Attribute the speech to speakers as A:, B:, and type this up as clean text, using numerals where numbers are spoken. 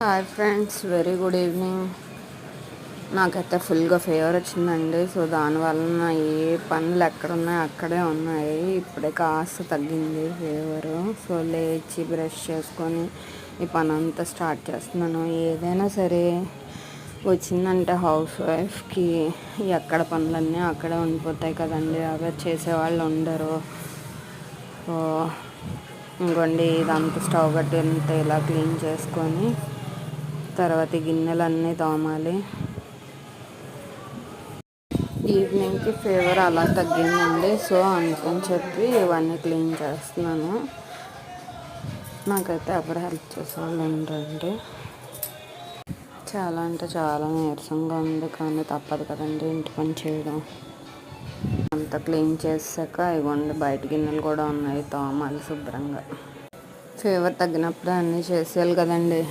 A: Hi friends, very good evening. నాకైతే ఫుల్గా fever వచ్చిందండి. సో దానివల్ల ఏ పనులు ఎక్కడ ఉన్నాయో అక్కడే ఉన్నాయి. ఇప్పుడే కాస్త తగ్గింది ఫీవరు. సో లేచి బ్రష్ చేసుకొని ఈ పని అంతా స్టార్ట్ చేస్తున్నాను. ఏదైనా సరే వచ్చిందంటే హౌస్ వైఫ్కి ఎక్కడ పనులన్నీ అక్కడే ఉండిపోతాయి కదండి. అవి చేసేవాళ్ళు ఉండరు. సో ఇంకోండి, ఇదంతా స్టవ్ కట్టి అంతా ఇలా క్లీన్ చేసుకొని తర్వాత గిన్నెలన్నీ తోమాలి. ఈవినింగ్కి ఫీవర్ అలా తగ్గిందండి. సో అందుకని చెప్పి ఇవన్నీ క్లీన్ చేస్తున్నాను. నాకైతే ఎవరు హెల్ప్ చేసేవాళ్ళు ఉండరండి. చాలా అంటే చాలా నీరసంగా ఉంది, కానీ తప్పదు కదండి ఇంటి పని చేయడం. అంతా క్లీన్ చేసాక ఇవ్వండి, బయట గిన్నెలు కూడా ఉన్నాయి, తోమాలి శుభ్రంగా. ఫీవర్ తగ్గినప్పుడు అన్నీ చేసేయాలి కదండి.